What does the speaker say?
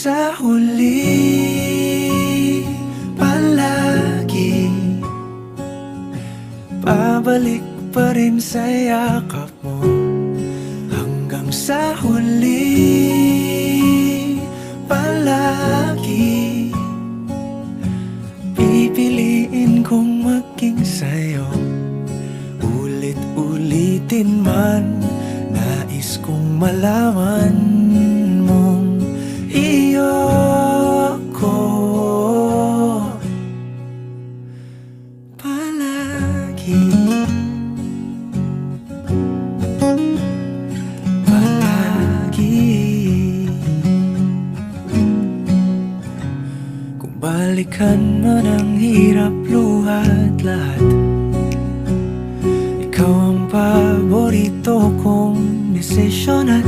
sa huli, palagi babalik pa rin sa yakap mo. Hanggang sa huli, palagi pipiliin kong maging sa'yo. Ulit-ulitin man, nais kong malaman mong iyo ko palagi. Kung balikan man ang hirap, luha at lahat, ikaw ang paborito kong desisyon at